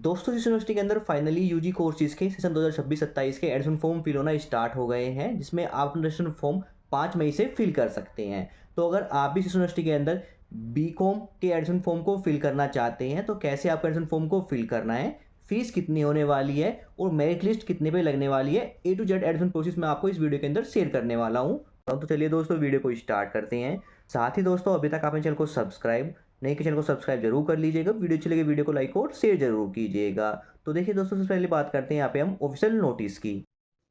दोस्तों जिस यूनिवर्सिटी के अंदर फाइनली यूजी कोर्सेज के सेशन 2026-27 के एडमिशन फॉर्म फिल होना स्टार्ट हो गए हैं, जिसमें आप अपना एडमिशन फॉर्म 5 मई से फिल कर सकते हैं। तो अगर आप भी इस यूनिवर्सिटी के अंदर बीकॉम के एडमिशन फॉर्म को फिल करना चाहते हैं तो कैसे आपको एडमिशन फॉर्म को फिल करना है, फीस कितनी होने वाली है और मेरिट लिस्ट कितने पे लगने वाली है, A to Z admission process मैं आपको इस वीडियो के अंदर शेयर करने वाला हूँ। तो चलिए दोस्तों वीडियो को स्टार्ट करते हैं। साथ ही दोस्तों अभी तक आपने चैनल को सब्सक्राइब नहीं किया, चैनल को सब्सक्राइब जरूर कर लीजिएगा। वीडियो अच्छी लगे वीडियो को लाइक और शेयर जरूर कीजिएगा। तो देखिए दोस्तों सबसे पहले बात करते हैं यहाँ पे हम ऑफिशियल नोटिस की।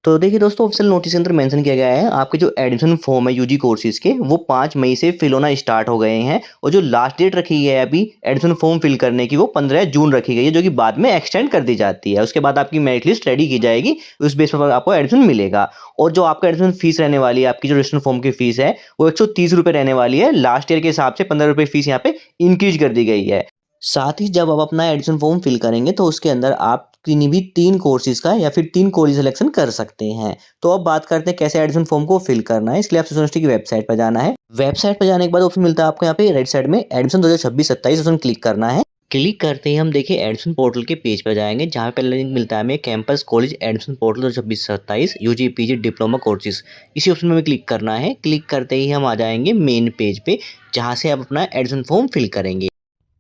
तो देखिए दोस्तों ऑफिशियल नोटिस के अंदर मेंशन किया गया है आपके जो एडमिशन फॉर्म है यूजी कोर्सेज के वो 5 मई से फिल होना स्टार्ट हो गए हैं और जो लास्ट डेट रखी गई है अभी एडमिशन फॉर्म फिल करने की वो 15 जून रखी गई है, जो कि बाद में एक्सटेंड कर दी जाती है। उसके बाद आपकी मेरिट लिस्ट रेडी की जाएगी, उस बेस पर आपको एडमिशन मिलेगा। और जो आपका एडमिशन फीस रहने वाली है, आपकी जो रजिस्ट्रेशन फॉर्म की फीस है वो 130 रुपये रहने वाली है। लास्ट ईयर के हिसाब से 15 रुपये फीस यहाँ पे इंक्रीज कर दी गई है। साथ ही जब आप अपना एडमिशन फॉर्म फिल करेंगे तो उसके अंदर आप किन्हीं भी 3 कोर्सेज का या फिर 3 कॉलेज सिलेक्शन कर सकते हैं। तो अब बात करते हैं कैसे एडमिशन फॉर्म को फिल करना है। इसके लिए आपको यूनिवर्सिटी की वेबसाइट पर जाना है। वेबसाइट पर जाने के बाद ऑप्शन मिलता है आपको यहाँ पे राइट साइड में एडमिशन 2026-27 ऑप्शन क्लिक करना है। क्लिक करते ही हम देखिए एडमिशन पोर्टल के पेज पर जाएंगे, जहाँ पे लिंक मिलता है हमें campus college admission portal 2026-27 UG PG diploma courses. इसी ऑप्शन में हमें क्लिक करना है। क्लिक करते ही हम आ जाएंगे मेन पेज पे, जहाँ से आप अपना एडमिशन फॉर्म फिल करेंगे।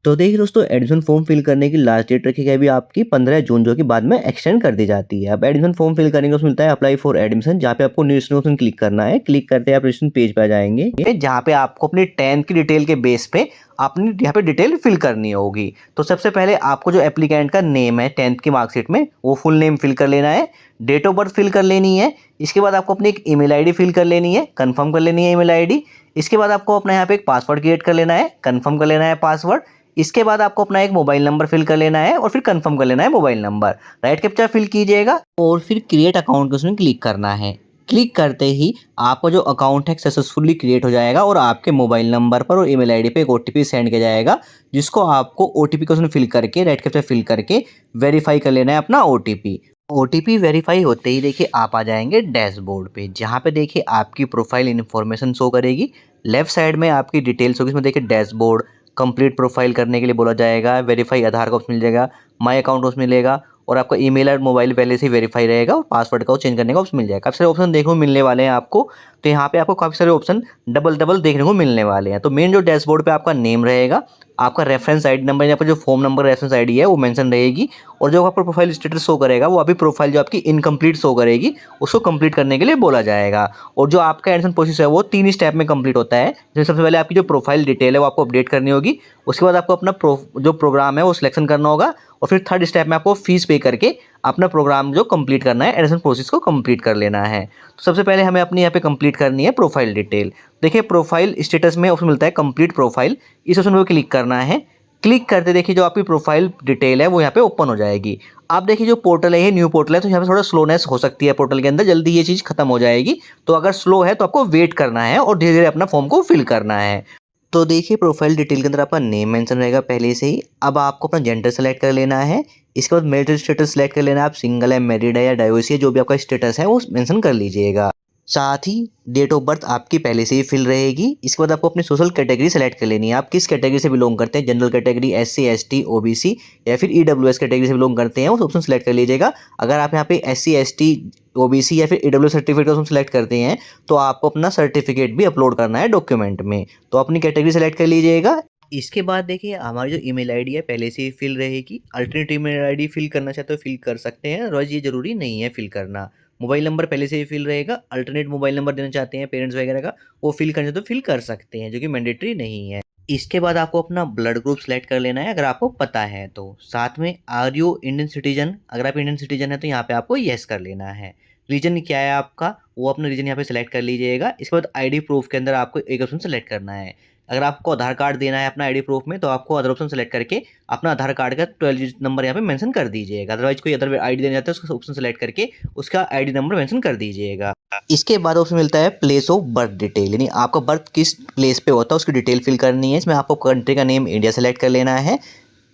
तो देखिए दोस्तों एडमिशन फॉर्म फिल करने की लास्ट डेट रखी गई अभी आपकी 15 जून, जो कि बाद में एक्सटेंड कर दी जाती है। अब एडमिशन फॉर्म फिल करेंगे उसमें मिलता है अप्लाई फॉर एडमिशन, जहाँ पे आपको न्यू ऑप्शन क्लिक करना है। क्लिक करते हैं आप रजिस्ट्रेशन पेज पर जाएंगे, जहाँ पे आपको अपनी 10th की डिटेल के बेस पे अपनी यहाँ पे डिटेल फिल करनी होगी। तो सबसे पहले आपको जो एप्लीकेंट का नेम है 10th की मार्कशीट में वो फुल नेम फिल कर लेना है, डेट ऑफ बर्थ फिल कर लेनी है। इसके बाद आपको अपनी एक ईमेल आईडी फिल कर लेनी है, कंफर्म कर लेनी है ईमेल आईडी। इसके बाद आपको अपना यहाँ पे एक पासवर्ड क्रिएट कर लेना है, कंफर्म कर लेना है पासवर्ड। इसके बाद आपको अपना एक मोबाइल नंबर फिल कर लेना है और फिर कंफर्म कर लेना है mobile number. Right captcha fill कीजिएगा और फिर क्रिएट अकाउंट के उसमें क्लिक करना है। क्लिक करते ही आपका जो अकाउंट है सक्सेसफुली क्रिएट हो जाएगा और आपके मोबाइल नंबर पर और ईमेल आईडी पे एक ओटीपी सेंड किया जाएगा, जिसको आपको ओटीपी को उसमें फिल करके राइट कैप्चा फिल करके वेरीफाई कर लेना है अपना ओटीपी। ओटीपी वेरीफाई होते ही देखिए आप आ जाएंगे डैशबोर्ड पे, जहाँ पे देखिए आपकी प्रोफाइल इन्फॉर्मेशन शो करेगी। लेफ्ट साइड में आपकी डिटेल्स होगी, इसमें देखिए डैशबोर्ड कंप्लीट प्रोफाइल करने के लिए बोला जाएगा, वेरीफाई आधार का ऑप्शन मिल जाएगा, माय अकाउंट ऑप्शन मिलेगा और आपका ईमेल और मोबाइल पहले से वेरीफाई रहेगा और पासवर्ड का चेंज करने का ऑप्शन मिल जाएगा। काफ़ी सारे ऑप्शन देखने को मिलने वाले हैं आपको। तो यहाँ पे आपको काफ़ी सारे ऑप्शन डबल डबल देखने को मिलने वाले हैं। तो मेन जो डैशबोर्ड पे आपका नेम रहेगा, आपका रेफरेंस आईडी नंबर या फिर जो फॉर्म नंबर रेफरेंस आईडी है वो मेंशन रहेगी और जो आपका प्रोफाइल स्टेटस शो करेगा वो अभी प्रोफाइल जो आपकी इनकम्प्लीट शो करेगी, उसको कंप्लीट करने के लिए बोला जाएगा। और जो आपका एडमिशन प्रोसेस है वो 3 स्टेप में कंप्लीट होता है। जैसे सबसे पहले आपकी जो प्रोफाइल डिटेल है वो आपको अपडेट करनी होगी। उसके बाद आपको अपना जो प्रोग्राम है वो सिलेक्शन करना होगा और फिर थर्ड स्टेप में आपको फीस पे करके अपना प्रोग्राम जो कंप्लीट करना है, एडमिशन प्रोसेस को कंप्लीट कर लेना है। तो सबसे पहले हमें अपनी यहाँ पे कंप्लीट करनी है प्रोफाइल डिटेल। देखिए प्रोफाइल स्टेटस में ऑप्शन मिलता है कंप्लीट प्रोफाइल, इस ऑप्शन पर क्लिक करना है। क्लिक करते देखिए जो आपकी प्रोफाइल डिटेल है वो यहाँ पे ओपन हो जाएगी। आप देखिए जो पोर्टल है ये न्यू पोर्टल है, तो यहाँ पे थोड़ा स्लोनेस हो सकती है पोर्टल के अंदर, जल्दी ये चीज़ खत्म हो जाएगी। तो अगर स्लो है तो आपको वेट करना है और धीरे धीरे अपना फॉर्म को फिल करना है। तो देखिए प्रोफाइल डिटेल के अंदर आपका नेम मेंशन रहेगा पहले से ही। अब आपको अपना जेंडर सेलेक्ट कर लेना है। इसके बाद मैरिटल स्टेटस सेलेक्ट कर लेना है, आप सिंगल है, मैरिड है या डाइवोर्स है, जो भी आपका स्टेटस है वो मेंशन कर लीजिएगा। साथ ही डेट ऑफ बर्थ आपकी पहले से ही फिल रहेगी। इसके बाद आपको अपनी सोशल कैटेगरी सेलेक्ट कर लेनी है, आप किस कैटेगरी से बिलोंग करते हैं, general category, SC ST OBC या फिर ईडब्ल्यूएस कैटेगरी से बिलोंग करते हैं, उस ऑप्शन सेलेक्ट कर लीजिएगा। अगर आप यहाँ पे एससी एसटी ओबीसी या फिर ईडब्ल्यू सर्टिफिकेट ऑप्शन सेलेक्ट करते हैं तो आपको अपना सर्टिफिकेट भी अपलोड करना है डॉक्यूमेंट में, तो अपनी कैटेगरी सेलेक्ट कर लीजिएगा। इसके बाद देखिए हमारी जो ईमेल आईडी है पहले से ही फिल रहेगी। अल्टरनेट ईमेल आईडी फिल करना चाहते हो फिल कर सकते हैं, रोज ये जरूरी नहीं है फिल करना। मोबाइल नंबर पहले से ही फिल रहेगा। अल्टरनेट मोबाइल नंबर देना चाहते हैं पेरेंट्स वगैरह का, वो फिल करना तो फिल कर सकते हैं, जो कि मैंडेटरी नहीं है। इसके बाद आपको अपना ब्लड ग्रुप सेलेक्ट कर लेना है अगर आपको पता है तो। साथ में आर यू इंडियन सिटीजन, अगर आप इंडियन सिटीजन है तो यहाँ पे आपको येस कर लेना है। रीजन क्या है आपका, वो अपना रीजन यहाँ पे सेलेक्ट कर लीजिएगा। इसके बाद आईडी प्रूफ के अंदर आपको एक ऑप्शन सेलेक्ट करना है। अगर आपको आधार कार्ड देना है अपना आईडी प्रूफ में तो आपको अदर ऑप्शन सेलेक्ट करके अपना आधार कार्ड का 12 डिजिट नंबर यहाँ पे मेंशन कर दीजिएगा। अदरवाइज कोई अदर आईडी देना चाहता है उसका ऑप्शन सेलेक्ट करके उसका आईडी नंबर मेंशन कर दीजिएगा। इसके बाद ऑप्शन मिलता है प्लेस ऑफ बर्थ डिटेल, यानी आपका बर्थ किस प्लेस पे होता है उसकी डिटेल फिल करनी है। इसमें आपको कंट्री का नेम इंडिया सेलेक्ट कर लेना है,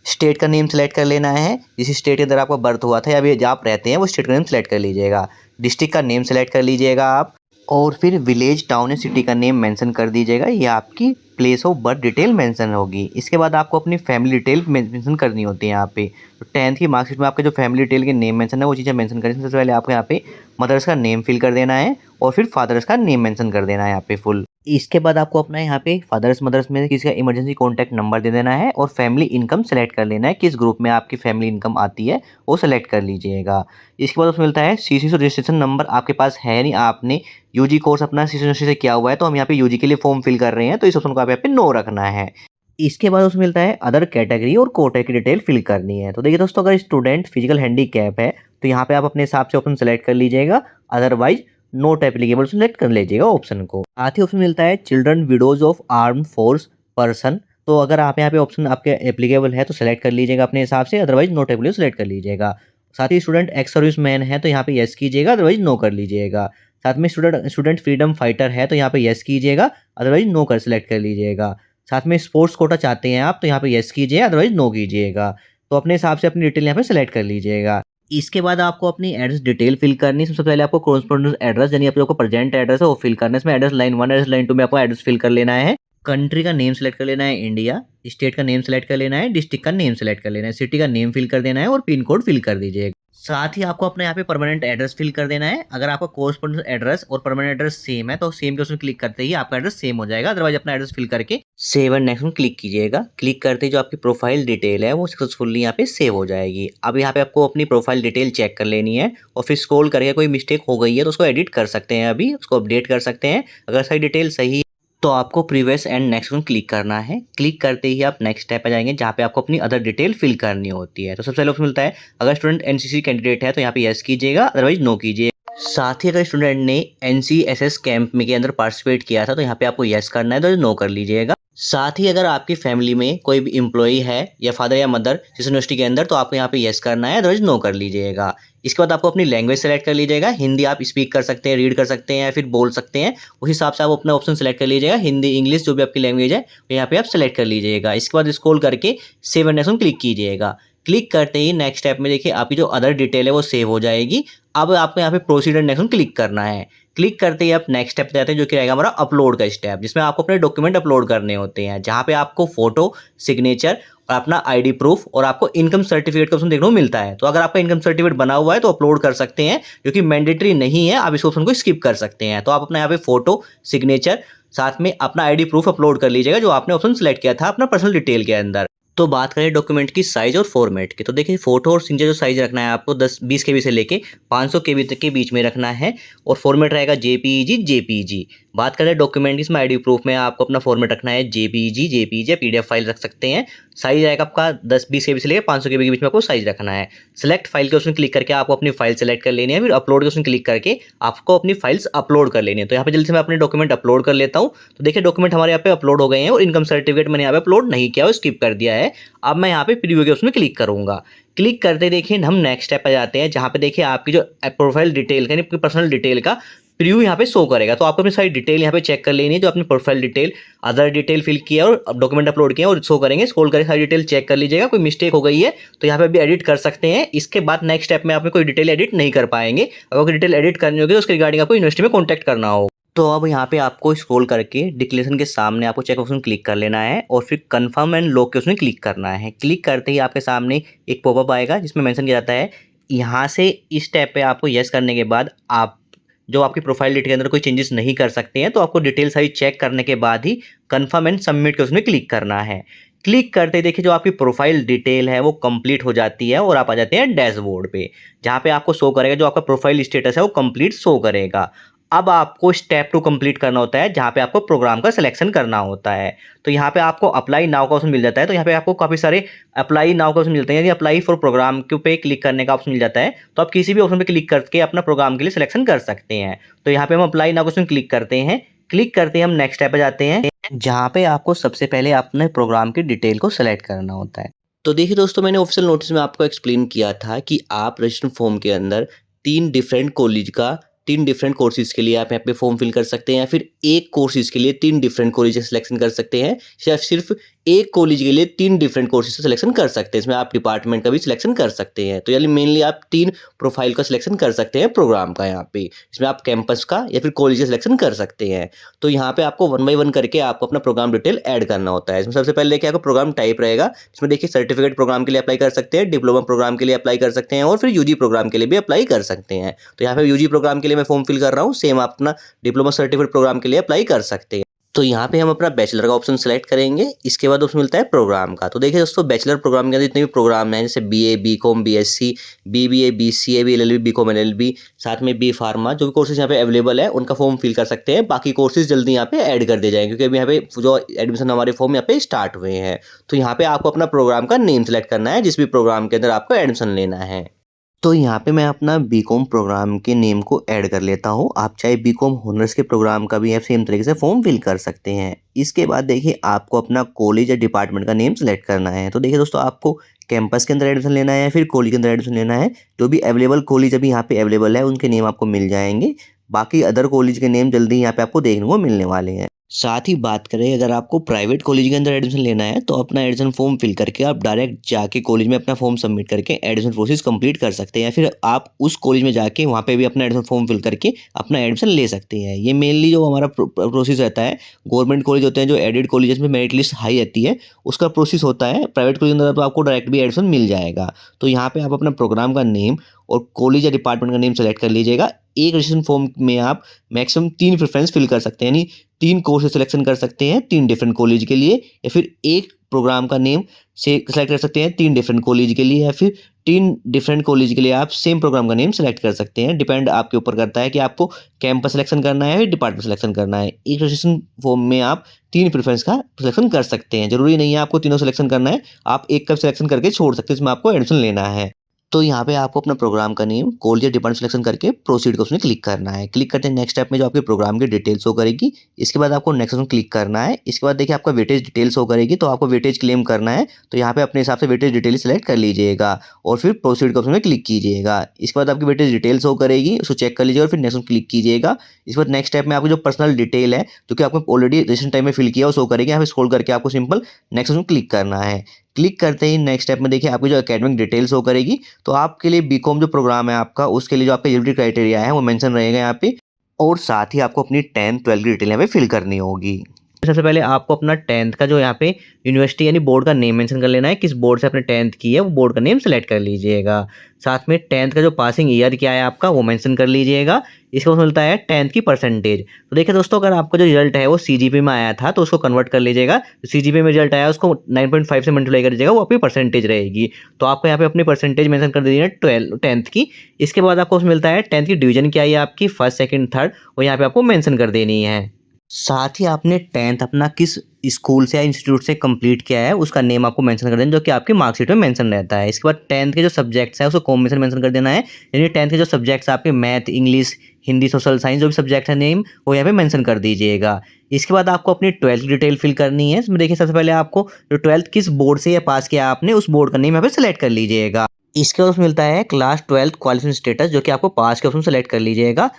स्टेट का नेम सेलेक्ट कर लेना है, जिस स्टेट के अंदर आपका बर्थ हुआ था या अभी जहाँ आप रहते हैं वो स्टेट का नेम सेलेक्ट कर लीजिएगा। डिस्ट्रिक्ट का नेम सेलेक्ट कर लीजिएगा आप और फिर विलेज, टाउन या सिटी का नेम मेंशन कर दीजिएगा। ये आपकी place of birth detail mention होगी। इसके बाद आपको अपनी फैमिली डिटेल मेंशन करनी होती है यहाँ पे, तो 10th की मार्कशीट में आपके जो फैमिली डिटेल के नेम मेंशन है वो चीज़ें मेंशन करें। सबसे पहले आपको यहाँ पे मदर्स का नेम फिल कर देना है और फिर फादर्स का नेम मेंशन कर देना है यहाँ पे फुल। इसके बाद आपको अपना यहाँ पे फादर्स मदर्स में किसी का इमरजेंसी कॉन्टैक्ट नंबर दे देना है और फैमिली इनकम सेलेक्ट कर लेना है, किस ग्रुप में आपकी फैमिली इनकम आती है वो सेलेक्ट कर लीजिएगा। इसके बाद उसमें मिलता है सीसी रजिस्ट्रेशन नंबर आपके पास है नहीं, आपने यूजी कोर्स अपना सीसी से किया हुआ है तो हम यहाँ पे यूजी के लिए फॉर्म फिल कर रहे हैं, तो इस ऑप्शन को आप यहाँ पे नो रखना है। इसके बाद उसमें मिलता है अदर कैटेगरी और कोटा की डिटेल फिल करनी है। तो देखिए दोस्तों, अगर स्टूडेंट फिजिकल हैंडीकैप है तो यहाँ पे आप अपने हिसाब से ऑप्शन सेलेक्ट कर लीजिएगा, अदरवाइज नोट एप्लीकेबल सेलेक्ट कर लीजिएगा ऑप्शन को। साथ ही ऑप्शन मिलता है children widows of armed force person, तो अगर आप यहाँ पे ऑप्शन आपके एप्लीकेबल है तो सेलेक्ट कर लीजिएगा अपने हिसाब से, अदरवाइज नोट एप्लीकेबल सेलेक्ट कर लीजिएगा। साथ ही स्टूडेंट एक्स सर्विस मैन है तो यहाँ पे यस कीजिएगा, अदरवाइज नो कर लीजिएगा। साथ में स्टूडेंट फ्रीडम फाइटर है तो यहाँ पे यस कीजिएगा, अदरवाइज नो कर सेलेक्ट कर लीजिएगा। साथ में स्पोर्ट्स कोटा चाहते हैं आप तो यहाँ पे यस कीजिए, अदरवाइज नो कीजिएगा। तो अपने हिसाब से अपनी डिटेल यहाँ पे सेलेक्ट कर लीजिएगा। इसके बाद आपको अपनी एड्रेस डिटेल फिल करनी है। सबसे पहले आपको कॉरेस्पोंडेंस एड्रेस यानी आपको प्रेजेंट एड्रेस है वो फिल करना है। इसमें एड्रेस लाइन 1 एड्रेस लाइन 2 में आपको एड्रेस फिल कर लेना है। कंट्री का नेम सेलेक्ट कर लेना है इंडिया, स्टेट का नेम सेलेक्ट कर लेना है, डिस्ट्रिक्ट का नेम सेलेक्ट कर लेना है, सिटी का नेम फिल कर देना है और पिन कोड फिल कर दीजिएगा। साथ ही आपको अपने यहाँ पे परमानेंट एड्रेस फिल कर देना है। अगर आपका कोरेस्पोंडेंस एड्रेस और परमानेंट एड्रेस सेम है तो सेम के उसमें क्लिक करते ही आपका एड्रेस सेम हो जाएगा, अदरवाइज अपना एड्रेस फिल करके सेव एंड नेक्स्ट में क्लिक कीजिएगा। क्लिक करते ही जो आपकी प्रोफाइल डिटेल है वो सक्सेसफुली यहाँ पे सेव हो जाएगी। अब यहाँ पे आपको अपनी प्रोफाइल डिटेल चेक कर लेनी है और फिर स्क्रॉल करके कोई मिस्टेक हो गई है तो उसको एडिट कर सकते हैं, अभी उसको अपडेट कर सकते हैं। अगर सारी डिटेल सही तो आपको प्रीवियस एंड नेक्स्ट में क्लिक करना है। क्लिक करते ही आप नेक्स्ट स्टेप पे जाएंगे जहाँ पे आपको अपनी अदर डिटेल फिल करनी होती है। तो सबसे पहले ऑप्शन मिलता है अगर स्टूडेंट एनसीसी कैंडिडेट है तो यहाँ पे यस कीजिएगा, अदरवाइज नो कीजिए। साथ ही अगर स्टूडेंट ने एनसीएसएस कैंप में के अंदर पार्टिसिपेट किया था तो यहाँ पे आपको यस करना है, तो नो कर लीजिएगा। साथ ही अगर आपकी फैमिली में कोई भी एम्प्लॉई है या फादर या मदर जिस यूनिवर्सिटी के अंदर तो आपको यहाँ पे यस करना है, अदरवाइज नो कर लीजिएगा। इसके बाद आपको अपनी लैंग्वेज सेलेक्ट कर लीजिएगा। हिंदी आप स्पीक कर सकते हैं, रीड कर सकते हैं या फिर बोल सकते हैं, उस हिसाब से आप अपना ऑप्शन सेलेक्ट कर लीजिएगा। हिंदी इंग्लिश जो भी आपकी लैंग्वेज है तो यहाँ पे आप सेलेक्ट कर लीजिएगा। इसके बाद स्क्रॉल करके सेव एंड नेक्स्ट क्लिक कीजिएगा। क्लिक करते ही नेक्स्ट स्टेप में देखिए आपकी जो अदर डिटेल है वो सेव हो जाएगी। अब आपको यहाँ पे प्रोसीड एंड नेक्स्ट क्लिक करना है। क्लिक करते ही आप नेक्स्ट स्टेप पे जाते हैं जो कि रहेगा हमारा अपलोड का स्टेप, जिसमें आपको अपने डॉक्यूमेंट अपलोड करने होते हैं, जहाँ पे आपको फोटो, सिग्नेचर और अपना आईडी प्रूफ और आपको इनकम सर्टिफिकेट का ऑप्शन देखने को मिलता है। तो अगर आपका इनकम सर्टिफिकेट बना हुआ है तो अपलोड कर सकते हैं, जो कि मैंडेटरी नहीं है, आप इस ऑप्शन को स्किप कर सकते हैं। तो आप अपना यहाँ पे फोटो, सिग्नेचर साथ में अपना आईडी प्रूफ अपलोड कर लीजिएगा जो आपने ऑप्शन सेलेक्ट किया था अपना पर्सनल डिटेल के अंदर। तो बात करें डॉक्यूमेंट की साइज और फॉर्मेट की, तो देखिए फोटो और सिग्नेचर जो साइज रखना है आपको 10-20 KB से लेके 500 KB तक के बीच में रखना है और फॉर्मेट रहेगा जेपीईजी। बात करें डॉक्यूमेंट की, इसमें आईडी प्रूफ में आपको अपना फॉर्मेट रखना है जेपीईजी या पीडीएफ फाइल रख सकते हैं। साइज रहेगा आपका 10-20 KB से लेकर 500 KB के बीच में आपको साइज रखना है। सेलेक्ट फाइल के उसमें क्लिक करके आपको अपनी फाइल सेलेक्ट कर लेनी है, फिर अपलोड के उसमें क्लिक करके आपको अपनी फाइल्स अपलोड कर लेनी है। तो यहाँ पे जल्दी से मैं अपने डॉक्यूमेंट अपलोड कर लेता हूँ। तो देखिए डॉक्यूमेंट हमारे यहाँ पे अपलोड हो गए हैं और इनकम सर्टिफिकेट मैंने यहाँ पे अपलोड नहीं किया, स्किप कर दिया है। अब मैं यहाँ पे प्रीव्यू के उसमें क्लिक करूंगा। क्लिक करते देखिए हम नेक्स्ट स्टेप पे जाते हैं, जहाँ पे देखिए आपकी जो प्रोफाइल डिटेल यानी अपनी पर्सनल डिटेल का प्रीव्यू यहाँ पे शो करेगा। तो आपको अपनी सारी डिटेल यहाँ पे चेक कर लेनी है, जो अपनी profile detail, other detail fill किया और डॉक्यूमेंट अपलोड किया और शो करेंगे। स्क्रॉल करके सारी डिटेल चेक कर लीजिएगा, कोई मिस्टेक हो गई है तो यहाँ पे भी एडिट कर सकते हैं। इसके बाद नेक्स्ट स्टेप में आप कोई डिटेल एडिट नहीं कर पाएंगे। अगर कोई डिटेल एडिट करनी होगी तो उसके रिगार्डिंग आपको यूनिवर्सिटी में कॉन्टैक्ट करना होगा। तो अब यहाँ पे आपको स्क्रॉल करके डिक्लेरेशन के सामने आपको चेक ऑप्शन क्लिक कर लेना है और फिर कंफर्म एंड लॉक के उसमें क्लिक करना है। क्लिक करते ही आपके सामने एक पॉपअप आएगा जिसमें मेंशन किया जाता है यहाँ से इस स्टेप पे आपको यस करने के बाद आप जो आपकी प्रोफाइल डिटेल के अंदर कोई चेंजेस नहीं कर सकते हैं। तो आपको डिटेल सारी चेक करने के बाद ही कंफर्म एंड सबमिट के उसमें क्लिक करना है। क्लिक करते ही देखिए जो आपकी प्रोफाइल डिटेल है वो कंप्लीट हो जाती है और आप आ जाते हैं डैशबोर्ड पे, जहाँ पे आपको शो करेगा जो आपका प्रोफाइल स्टेटस है वो कंप्लीट शो करेगा। अब आपको स्टेप 2 कंप्लीट करना होता है, जहाँ पे आपको प्रोग्राम का सिलेक्शन करना होता है। तो यहाँ पे आपको अप्लाई नाउ का ऑप्शन मिल जाता है। तो यहाँ पे आपको काफ़ी सारे अप्लाई नाउ का ऑप्शन मिलते हैं, यानी अप्लाई फॉर प्रोग्राम के पे क्लिक करने का ऑप्शन मिल जाता है। तो आप किसी भी ऑप्शन पे क्लिक करके अपना प्रोग्राम के लिए सिलेक्शन कर सकते हैं। तो यहाँ पे हम अप्लाई नाउ का ऑप्शन क्लिक करते हैं। क्लिक करते ही हम नेक्स्ट स्टेप पे जाते हैं, जहाँ पे आपको सबसे पहले अपने प्रोग्राम की डिटेल को सेलेक्ट करना होता है। तो देखिए दोस्तों, मैंने ऑफिशियल नोटिस में आपको एक्सप्लेन किया था कि आप रजिस्ट्रेशन फॉर्म के अंदर 3 डिफरेंट कॉलेज का 3 डिफरेंट कोर्सेज के लिए आप यहाँ पे फॉर्म फिल कर सकते हैं, या फिर एक कोर्सेज के लिए 3 डिफरेंट कॉलेज सिलेक्शन कर सकते हैं, या सिर्फ एक कॉलेज के लिए 3 डिफरेंट कोर्सेज का सिलेक्शन कर सकते हैं। इसमें आप डिपार्टमेंट का भी सिलेक्शन कर सकते हैं। तो यानी मेनली आप 3 प्रोफाइल का सिलेक्शन कर सकते हैं प्रोग्राम का यहाँ पे। इसमें आप कैंपस का या फिर कॉलेज का सिलेक्शन कर सकते हैं। तो यहाँ पे आपको 1 बाय 1 करके आपको अपना प्रोग्राम डिटेल ऐड करना होता है। इसमें सबसे पहले देखिए आपका प्रोग्राम टाइप रहेगा। इसमें देखिए सर्टिफिकेट प्रोग्राम के लिए अप्लाई कर सकते हैं, डिप्लोमा प्रोग्राम के लिए अप्लाई कर सकते हैं और फिर यूजी प्रोग्राम के लिए भी अप्लाई कर सकते हैं। तो यहाँ पे यूजी प्रोग्राम के लिए मैं फॉर्म फिल कर रहा हूँ। सेम आप अपना डिप्लोमा सर्टिफिकेट प्रोग्राम के लिए अप्लाई कर सकते हैं। तो यहाँ पे हम अपना बैचलर का ऑप्शन सेलेक्ट करेंगे। इसके बाद ऑप्शन मिलता है प्रोग्राम का। तो देखिए दोस्तों, बैचलर प्रोग्राम के अंदर जितने भी प्रोग्राम हैं जैसे BA, BCom, BSc, BBA, BCA, BLLB, BCom LLB, साथ में बी फार्मा, जो भी कोर्सेज यहाँ पे अवेलेबल है उनका फॉर्म फिल कर सकते हैं। बाकी कोर्सेज जल्दी यहाँ पे ऐड कर दिए जाएंगे क्योंकि अभी यहाँ पे जो एडमिशन हमारे फॉर्म यहाँ पे स्टार्ट हुए हैं। तो यहाँ पे आपको अपना प्रोग्राम का नेम सेलेक्ट करना है जिस भी प्रोग्राम के अंदर आपको एडमिशन लेना है। तो यहाँ पे मैं अपना बीकॉम प्रोग्राम के नेम को ऐड कर लेता हूँ। आप चाहे बीकॉम हॉनर्स के प्रोग्राम का भी सेम तरीके से फॉर्म फिल कर सकते हैं। इसके बाद देखिए आपको अपना कॉलेज या डिपार्टमेंट का नेम सेलेक्ट करना है। तो देखिए दोस्तों, आपको कैंपस के अंदर एडमिशन लेना है या फिर कॉलेज के अंदर एडमिशन लेना है। जो भी अवेलेबल कॉलेज अभी यहाँ पे अवेलेबल है उनके नेम आपको मिल जाएंगे। बाकी अदर कॉलेज के नेम जल्दी यहाँ पे आपको देखने को मिलने वाले हैं। साथ ही बात करें, अगर आपको प्राइवेट कॉलेज के अंदर एडमिशन लेना है तो अपना एडमिशन फॉर्म फिल करके आप डायरेक्ट जाके कॉलेज में अपना फॉर्म सबमिट करके एडमिशन प्रोसेस कंप्लीट कर सकते हैं या फिर आप उस कॉलेज में जाके वहाँ पे भी अपना एडमिशन फॉर्म फिल करके अपना एडमिशन ले सकते हैं। ये मेनली जो हमारा प्रोसेस रहता है, गवर्नमेंट कॉलेज होते हैं जो एडेड कॉलेज में मेरिट लिस्ट हाई रहती है उसका प्रोसेस होता है। प्राइवेट कॉलेज के अंदर तो आपको डायरेक्ट भी एडमिशन मिल जाएगा। तो यहाँ पे आप अपना प्रोग्राम का नेम और कॉलेज या डिपार्टमेंट का नेम सेलेक्ट कर लीजिएगा। एक रजिस्ट्रेशन फॉर्म में आप मैक्सिमम 3 प्रेफरेंस फिल कर सकते हैं, यानी 3 कोर्स सिलेक्शन कर सकते हैं 3 डिफरेंट कॉलेज के लिए, या फिर एक प्रोग्राम का नेम से सेलेक्ट कर सकते हैं 3 डिफरेंट कॉलेज के लिए, या फिर 3 डिफरेंट कॉलेज के लिए आप सेम प्रोग्राम का नेम सेलेक्ट कर सकते हैं। डिपेंड आपके ऊपर करता है कि आपको कैंपस सिलेक्शन करना है या डिपार्टमेंट सिलेक्शन करना है। एक रजिस्ट्रेशन फॉर्म में आप 3 प्रेफरेंस का सिलेक्शन कर सकते हैं। जरूरी नहीं है आपको तीनों सिलेक्शन करना है, आप एक का सिलेक्शन करके छोड़ सकते हैं जिसमें आपको एडमिशन लेना है। तो यहाँ पे आपको अपना प्रोग्राम का नेम, कॉलेज या डिपार्टमेंट सिलेक्शन करके प्रोसीड का उसमें क्लिक करना है। क्लिक करते हैं नेक्स्ट स्टेप में जो आपके प्रोग्राम की डिटेल्स शो करेगी। इसके बाद आपको नेक्स्ट ऑप्शन क्लिक करना है। इसके बाद देखिए आपका वेटेज डिटेल्स शो करेगी, तो आपको वेटेज क्लेम करना है तो यहाँ पे अपने हिसाब से वेटेज डिटेल सेलेक्ट कर लीजिएगा और फिर प्रोसीड का ऑप्शन में क्लिक कीजिएगा। इसके बाद आपकी वेटेज डिटेल्स शो करेगी, उसको चेक कर लीजिएगा और फिर नेक्स्ट ऑप्शन क्लिक कीजिएगा। इसके बाद नेक्स्ट स्टेप में आपको जो पर्सनल डिटेल है जो कि आपने ऑलरेडी रजिस्ट्रेशन टाइम में फिल किया वो शो करेगी। यहाँ पे स्क्रॉल करके आपको सिंपल नेक्स्ट ऑप्शन क्लिक करना है। क्लिक करते ही नेक्स्ट स्टेप में देखिए आपकी जो एकेडमिक डिटेल्स शो करेगी। तो आपके लिए बीकॉम जो प्रोग्राम है आपका, उसके लिए जो आपका एलिजिबिलिटी क्राइटेरिया है वो मेंशन रहेगा यहाँ पे, और साथ ही आपको अपनी 10th 12th की डिटेल यहाँ पे फिल करनी होगी। सबसे पहले आपको अपना 10th का जो यहाँ पे यूनिवर्सिटी यानी बोर्ड का नेम मेंशन कर लेना है। किस बोर्ड से आपने 10th की है वो बोर्ड का नेम सेलेक्ट कर लीजिएगा। साथ में 10th का जो पासिंग ईयर क्या है आपका वो मेंशन कर लीजिएगा। इसका मिलता है 10th की परसेंटेज। तो देखिए दोस्तों, अगर आपका जो रिजल्ट है वो सीजीपी में आया था तो उसको कन्वर्ट कर लीजिएगा। सीजीपी में रिजल्ट आया उसको 9.5 से मल्टीप्लाई कर दीजिएगा, वो आपकी परसेंटेज रहेगी। तो आपको यहाँ पे अपनी परसेंटेज मेंशन कर दीजिएगा 10th की। इसके बाद आपको मिलता है 10th की डिवीजन क्या है आपकी, फर्स्ट सेकंड थर्ड, वो यहाँ पे आपको मेंशन कर देनी है। साथ ही आपने 10th अपना किस स्कूल से या इंस्टीट्यूट से कंप्लीट किया है उसका नेम आपको मेंशन कर देना, जो कि आपकी मार्कशीट में मेंशन रहता है। इसके बाद 10th के जो सब्जेक्ट्स हैं उसको कॉम्बिनेशन मेंशन कर देना है, यानी 10th के जो सब्जेक्ट्स आपके math, English, Hindi, social science जो भी सब्जेक्ट है नेम वो यहाँ पे मेंशन कर दीजिएगा। इसके बाद आपको अपनी 12th की डिटेल फिल करनी है। इसमें देखिए सबसे पहले आपको जो 12th किस बोर्ड से या पास किया आपने उस बोर्ड का नेम यहाँ पे सेलेक्ट कर लीजिएगा। इसके बाद मिलता है क्लास 12th क्वालिफिकेशन स्टेटस, जो कि आपको पास के ऑप्शन सेलेक्ट कर लीजिएगा।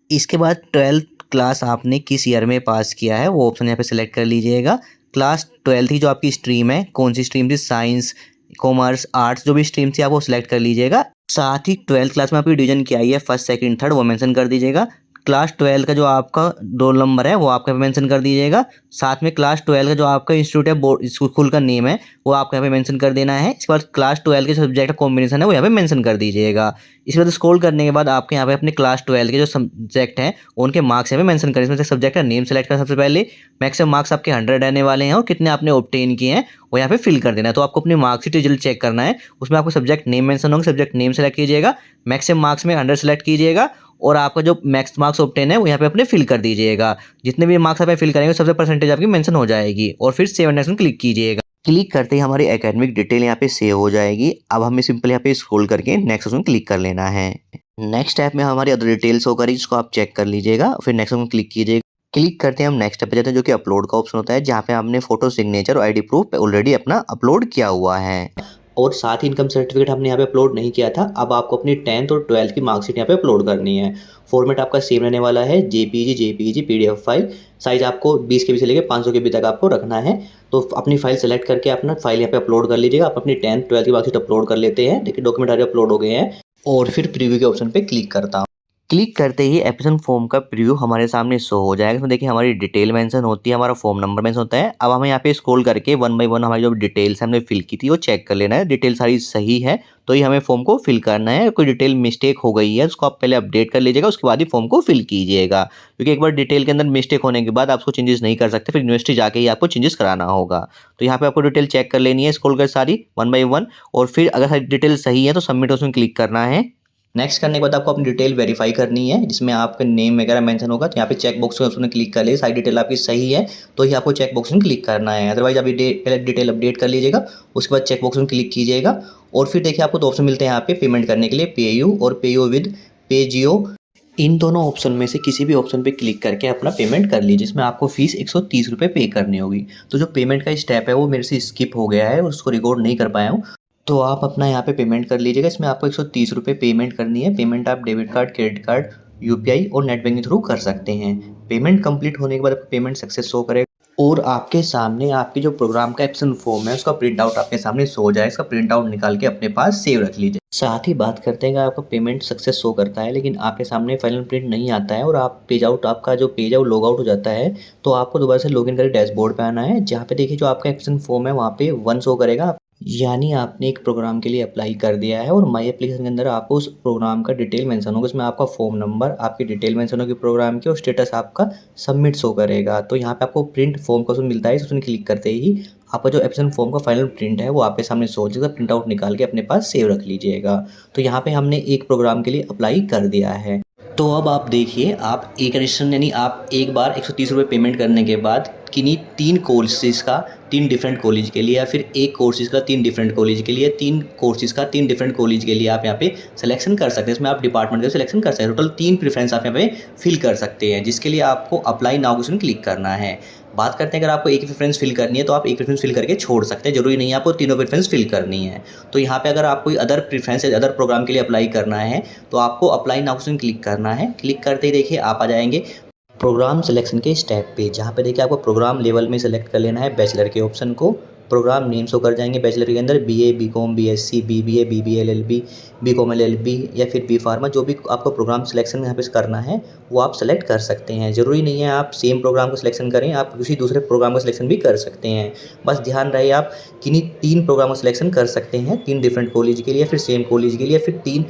इसके बाद 12th क्लास आपने किस ईयर में पास किया है वो ऑप्शन यहाँ पे सेलेक्ट कर लीजिएगा। क्लास 12th की जो आपकी स्ट्रीम है, कौन सी स्ट्रीम थी, साइंस, कॉमर्स, आर्ट्स, जो भी स्ट्रीम थी आप वो सिलेक्ट कर लीजिएगा। साथ ही 12th क्लास में आपकी डिवीजन क्या आई है, फर्स्ट सेकंड थर्ड, वो मेंशन कर दीजिएगा। क्लास 12 का जो आपका रोल नंबर है वो आपका मेंशन कर दीजिएगा। साथ में क्लास 12 का जो आपका इंस्टीट्यूट है, बोर्ड स्कूल का नेम है वो आपको यहाँ पे मेंशन कर देना है। इसके बाद क्लास 12 के सब्जेक्ट का कॉम्बिनेशन है वो यहाँ पे मेंशन कर दीजिएगा। इसके बाद स्क्रॉल करने के बाद आपके यहाँ पे अपने क्लास 12 के जो सब्जेक्ट हैं उनके मार्क्स यहाँ पे मेंशन करें। इसमें से सब्जेक्ट का नेम सेलेक्ट कर सबसे पहले, मैक्सिमम मार्क्स आपके 100 रहने वाले हैं और कितने आपने ऑब्टेन किए हैं वो यहाँ पे फिल कर देना है। तो आपको अपनी मार्कशीट रिजल्ट चेक करना है, उसमें आपको सब्जेक्ट नेम मेंशन होंगे, सब्जेक्ट नेम सेलेक्ट कीजिएगा, मैक्सिमम मार्क्स में 100 सेलेक्ट कीजिएगा और आपका जो मैक्स मार्क्स ऑब्टेन है वो यहाँ पे अपने फिल कर दीजिएगा। जितने भी मार्क्स आप फिल करेंगे सबसे परसेंटेज आपकी मेंशन हो जाएगी और फिर सेव नेक्स्ट क्लिक कीजिएगा। क्लिक करते ही हमारी एकेडमिक डिटेल यहाँ पे सेव हो जाएगी। अब हमें सिंपल यहाँ पे स्क्रॉल करके नेक्स्ट ऑप्शन क्लिक कर लेना है। नेक्स्ट ऐप में हमारी अदर डिटेल्स होकर जिसको आप चेक कर लीजिएगा, फिर नेक्स्ट ऑप्शन क्लिक कीजिएगा। क्लिक करते हैं हम नेक्स्ट स्टेप पे जाते हैं जो कि अपलोड का ऑप्शन होता है, जहाँ पे हमने फोटो, सिग्नेचर और आईडी प्रूफ ऑलरेडी अपना अपलोड किया हुआ है और साथ ही इनकम सर्टिफिकेट हमने यहाँ पे अपलोड नहीं किया था। अब आपको अपनी 10th और 12th की मार्कशीट यहाँ पे अपलोड करनी है। फॉर्मेट आपका सेम रहने वाला है, जेपीजी पीडीएफ फाइल। साइज आपको 20 KB से लेकर 500 KB तक आपको रखना है। तो अपनी फ़ाइल सेलेक्ट करके अपना फ़ाइल यहाँ पे अपलोड कर लीजिएगा। आप अपनी 10th 12th की मार्कशीट अपलोड कर लेते हैं। देखिए डॉक्यूमेंट सारे अपलोड हो गए हैं और फिर प्रीव्यू के ऑप्शन पे क्लिक करता हूँ। क्लिक करते ही एप्लीकेशन फॉर्म का प्रीव्यू हमारे सामने शो हो जाएगा। इसमें देखिए हमारी डिटेल मेंशन होती है, हमारा फॉर्म नंबर मेंशन होता है। अब हमें यहाँ पे स्क्रॉल करके वन बाय वन हमारी जो डिटेल्स हमने फिल की थी वो चेक कर लेना है। डिटेल सारी सही है तो ही हमें फॉर्म को फिल करना है। कोई डिटेल मिस्टेक हो गई है उसको आप पहले अपडेट कर लीजिएगा, उसके बाद ही फॉर्म को फिल कीजिएगा। क्योंकि एक बार डिटेल के अंदर मिस्टेक होने के बाद आप उसको चेंजेस नहीं कर सकते, फिर यूनिवर्सिटी जाके ही आपको चेंजेस कराना होगा। तो यहाँ पे आपको डिटेल चेक कर लेनी है, स्क्रॉल कर सारी वन बाय वन, और फिर अगर सारी डिटेल सही है तो सबमिट ऑप्शन क्लिक करना है। नेक्स्ट करने के बाद आपको अपनी डिटेल वेरीफाई करनी है, जिसमें आपका नेम वगैरह मेंशन होगा। तो यहाँ पे चेक बॉक्स में क्लिक कर लीजिए, सारी डिटेल आपकी सही है तो ही आपको चेक बॉक्स में क्लिक करना है। अदरवाइज आप पहले डिटेल अपडेट कर लीजिएगा, उसके बाद चेक बॉक्स में क्लिक कीजिएगा। और फिर देखिए आपको दो ऑप्शन मिलते हैं यहाँ पे पेमेंट करने के लिए, पे यू और पे यू विद पे जियो। इन दोनों ऑप्शन में से किसी भी ऑप्शन पे क्लिक करके अपना पेमेंट कर लीजिए, जिसमें आपको फीस 130 रुपये पे करनी होगी। तो जो पेमेंट का स्टेप है वो मेरे से स्किप हो गया है और उसको रिकॉर्ड नहीं कर पाया हूँ, तो आप अपना यहाँ पे पेमेंट कर लीजिएगा। इसमें आपको 130 रुपये पेमेंट करनी है। पेमेंट आप debit card, credit card, UPI और नेट बैंकिंग थ्रू कर सकते हैं। पेमेंट कंप्लीट होने के बाद आपको पेमेंट सक्सेस शो करेगा और आपके सामने आपकी जो प्रोग्राम का एप्लीकेशन फॉर्म है उसका प्रिंट आउट आपके सामने शो हो जाए। इसका प्रिंट आउट निकाल के अपने पास सेव रख लीजिए। साथ ही बात करते हैं कि आपका पेमेंट सक्सेस शो करता है लेकिन आपके सामने फाइनल प्रिंट नहीं आता है और आप पेज आउट, आपका जो पेज है वो लॉग आउट हो जाता है, तो आपको दोबारा से लॉगिन करके डैशबोर्ड पे आना है। जहाँ पे देखिए जो आपका एप्लीकेशन फॉर्म है वहाँ पे 1 शो करेगा, यानी आपने एक प्रोग्राम के लिए अप्लाई कर दिया है। और माई एप्लीकेशन के अंदर आपको उस प्रोग्राम का डिटेल मेंशन होगा, उसमें आपका फॉर्म नंबर, आपकी डिटेल मेंशन होगी प्रोग्राम की और स्टेटस आपका सबमिट शो करेगा। तो यहाँ पे आपको प्रिंट फॉर्म का ऑप्शन मिलता है, इसमें क्लिक करते ही आपका जो एप्लीकेशन फॉर्म का फाइनल प्रिंट है वो आपके सामने शो हो जाएगा। प्रिंट आउट निकाल के अपने पास सेव रख लीजिएगा। तो यहाँ पे हमने एक प्रोग्राम के लिए अप्लाई कर दिया है। तो अब आप देखिए, आप एक रजिस्ट्रेशन यानी आप एक बार 130 रुपये पेमेंट करने के बाद किन्हीं 3 कोर्सेज़ का 3 डिफरेंट कॉलेज के लिए, या फिर एक कोर्सेज़ का 3 डिफरेंट कॉलेज के लिए, 3 कोर्सेज़ का 3 डिफरेंट कॉलेज के लिए आप यहाँ पे सिलेक्शन कर सकते हैं। इसमें आप डिपार्टमेंट का सिलेक्शन कर सकते हैं। टोटल 3 प्रेफरेंस आप यहाँ पे फिल कर सकते हैं, जिसके लिए आपको अप्लाई नाउ ऑप्शन क्लिक करना है। बात करते हैं अगर आपको एक ही प्रेफरेंस फिल करनी है तो आप एक प्रेफरेंस फिल करके छोड़ सकते हैं, जरूरी नहीं है आपको तीनों प्रेफरेंस फिल करनी है। तो यहाँ पे अगर आप कोई अदर प्रेफरेंस अदर प्रोग्राम के लिए अप्लाई करना है तो आपको अप्लाई नाउ ऑप्शन क्लिक करना है। क्लिक करते ही देखिए आप आ जाएंगे प्रोग्राम सिलेक्शन के स्टेप पे, जहाँ पे देखिए आपको प्रोग्राम लेवल में सेलेक्ट कर लेना है बैचलर के ऑप्शन को। प्रोग्राम नेम शो कर जाएंगे बैचलर के अंदर, BA, BCom, BSc, BBA, BBA LLB, BCom LLB या फिर बी फार्मा, जो भी आपको प्रोग्राम सिलेक्शन यहाँ पे करना है वो आप सेलेक्ट कर सकते हैं। ज़रूरी नहीं है आप सेम प्रोग्राम को सिलेक्शन करें, आप किसी दूसरे प्रोग्राम का सिलेक्शन भी कर सकते हैं। बस ध्यान रहे आप किन्हीं 3 प्रोग्राम का सिलेक्शन कर सकते हैं, 3 डिफरेंट कॉलेज के लिए, फिर सेम कॉलेज के लिए, फिर 3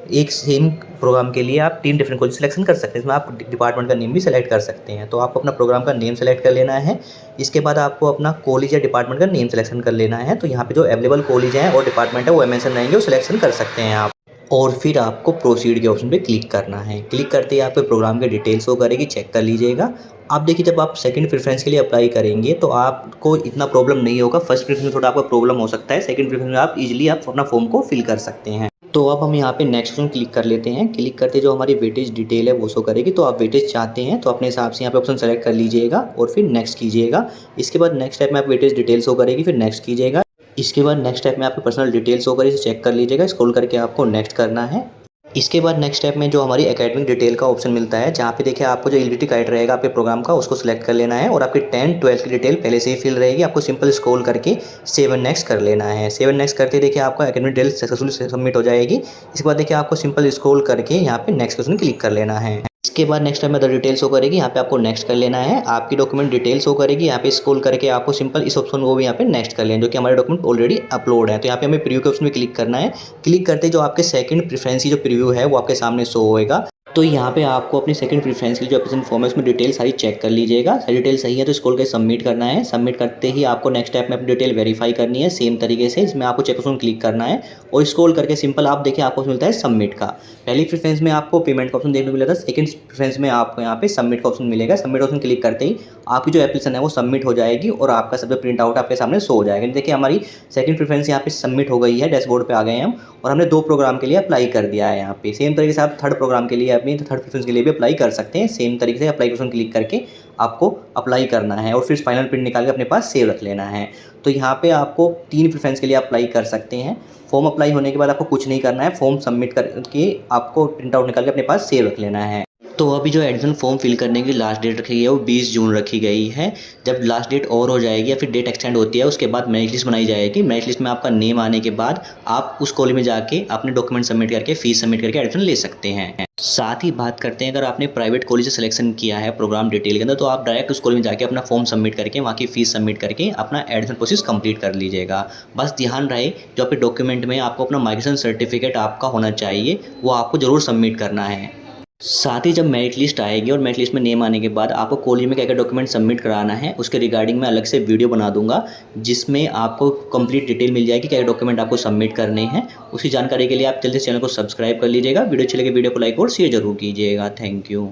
एक सेम प्रोग्राम के लिए आप 3 डिफरेंट कॉलेज सिलेक्शन कर सकते हैं। इसमें आप डिपार्टमेंट का नेम भी सेलेक्ट कर सकते हैं। तो आपको अपना प्रोग्राम का नेम सेलेक्ट कर लेना है। इसके बाद आपको अपना कॉलेज या डिपार्टमेंट का नेम सिलेक्शन कर लेना है। तो यहाँ पे जो अवेलेबल कॉलेज हैं और डिपार्टमेंट है वो मेंशन रहेंगे, वो सिलेक्शन कर सकते हैं आप। और फिर आपको प्रोसीड के ऑप्शन पे क्लिक करना है। क्लिक करते ही आपके प्रोग्राम के डिटेल्स शो करेगी, चेक कर लीजिएगा। आप देखिए जब आप सेकंड प्रेफरेंस के लिए अप्लाई करेंगे तो आपको इतना प्रॉब्लम नहीं होगा। फर्स्ट प्रेफरेंस में थोड़ा आपका प्रॉब्लम हो सकता है, सेकंड प्रेफरेंस में आप इजीली आप अपना फॉर्म को फिल कर सकते हैं। तो अब हम यहाँ पे नेक्स्ट ऑप्शन क्लिक कर लेते हैं। क्लिक करते जो हमारी वेटेज डिटेल है वो शो करेगी। तो आप वेटेज चाहते हैं तो अपने हिसाब से यहाँ पे ऑप्शन सेलेक्ट कर लीजिएगा और फिर नेक्स्ट कीजिएगा। इसके बाद नेक्स्ट स्टेप में आप वेटेज डिटेल शो करेगी, फिर नेक्स्ट कीजिएगा। इसके बाद नेक्स्ट स्टेप में आपकी पर्सनल डिटेल्स शो करेगी, चेक कर लीजिएगा। स्क्रॉल करके आपको नेक्स्ट करना है। इसके बाद नेक्स्ट स्टेप में जो हमारी एकेडमिक डिटेल का ऑप्शन मिलता है, जहाँ पे देखिए आपको जो एलिजिबिलिटी क्राइटेरिया रहेगा आपके प्रोग्राम का उसको सिलेक्ट कर लेना है और आपकी 10th 12th की डिटेल पहले से ही फिल रहेगी। आपको सिंपल स्क्रॉल करके सेव एंड नेक्स्ट कर लेना है। सेव एंड नेक्स्ट करते देखिए आपका एकेडमिक डिटेल सक्सेसफुली सबमिट हो जाएगी। इसके बाद देखिए आपको सिंपल स्क्रॉल करके यहाँ पे नेक्स्ट ऑप्शन क्लिक कर लेना है। इसके बाद next time other detail show करेगी, यहाँ पे आपको नेक्स्ट कर लेना है। आपकी डॉक्यूमेंट डिटेल शो करेगी, यहाँ पे स्क्रॉल करके आपको सिंपल इस ऑप्शन को भी यहाँ पे नेक्स्ट कर लेना, जो कि हमारे डॉक्यूमेंट ऑलरेडी अपलोड है। तो यहाँ पे हमें प्रीव्यू के ऑप्शन में क्लिक करना है। क्लिक करते जो आपके सेकंड प्रेफरेंस की जो प्रीव्यू है वो आपके सामने शो होएगा। तो यहाँ पे आपको अपनी सेकंड प्रेफरेंस की जो एप्लीकेशन फॉर्म है उसमें डिटेल सारी चेक कर लीजिएगा। सारी डिटेल सही है तो स्क्रॉल करके सबमिट करना है। सबमिट करते ही आपको नेक्स्ट स्टेप में अपनी डिटेल वेरीफाई करनी है सेम तरीके से। इसमें आपको चेक ऑप्शन क्लिक करना है और स्क्रॉल करके सिंपल आप देखिए आपको मिलता है सबमिट का। पहली प्रेफरेंस में आपको पेमेंट का ऑप्शन देखने को मिला था, सेकंड प्रेफरेंस में आपको यहाँ पे सबमिट का ऑप्शन मिलेगा। सबमिट ऑप्शन क्लिक करते ही आपकी जो एप्लीकेशन है वो सबमिट हो जाएगी और आपका सब प्रिंट आउट आपके सामने शो हो जाएगा। देखिए हमारी सेकंड प्रेफरेंस यहाँ पे सबमिट हो गई है, डैशबोर्ड पे आ गए हैं हम और हमने 2 प्रोग्राम के लिए अप्लाई कर दिया है। यहाँ पे सेम तरीके से आप थर्ड प्रोग्राम के लिए अपनी थर्ड प्रेफरेंस के लिए भी अप्लाई कर सकते हैं। सेम तरीके से अप्लाई ऑप्शन क्लिक करके आपको अप्लाई करना है और फिर फाइनल प्रिंट निकाल के अपने पास सेव रख लेना है। तो यहाँ पे आपको 3 प्रेफरेंस के लिए अप्लाई कर सकते हैं। फॉर्म अप्लाई होने के बाद आपको कुछ नहीं करना है, फॉर्म सबमिट करके आपको प्रिंट आउट निकाल के अपने पास सेव रख लेना है। तो अभी जो एडमिशन फॉर्म फिल करने की लास्ट डेट रखी गई है वो 20 जून रखी गई है। जब लास्ट डेट और हो जाएगी या फिर डेट एक्सटेंड होती है उसके बाद मेरिट लिस्ट बनाई जाएगी। मेरिट लिस्ट में आपका नेम आने के बाद आप उस कॉलेज में जाके अपने डॉक्यूमेंट सबमिट करके फीस सबमिट करके एडमिशन ले सकते हैं। साथ ही बात करते हैं, अगर आपने प्राइवेट कॉलेज से सिलेक्शन किया है प्रोग्राम डिटेल के अंदर, तो आप डायरेक्ट उस कॉलेज में जाके अपना फॉर्म सबमिट करके वहाँ की फीस सबमिट करके अपना एडमिशन प्रोसेस कंप्लीट कर लीजिएगा। बस ध्यान रहे जो आपके डॉक्यूमेंट में आपको अपना माइग्रेशन सर्टिफिकेट आपका होना चाहिए, वो आपको ज़रूर सबमिट करना है। साथ ही जब मेरिट लिस्ट आएगी और मेरिट लिस्ट में नेम आने के बाद आपको कॉलेज में क्या क्या डॉक्यूमेंट सबमिट कराना है उसके रिगार्डिंग मैं अलग से वीडियो बना दूंगा, जिसमें आपको कंप्लीट डिटेल मिल जाएगी क्या क्या डॉक्यूमेंट आपको सबमिट करने हैं। उसकी जानकारी के लिए आप जल्दी से चैनल को सब्सक्राइब कर लीजिएगा। वीडियो अच्छी लगे वीडियो को लाइक और शेयर जरूर कीजिएगा। Thank you.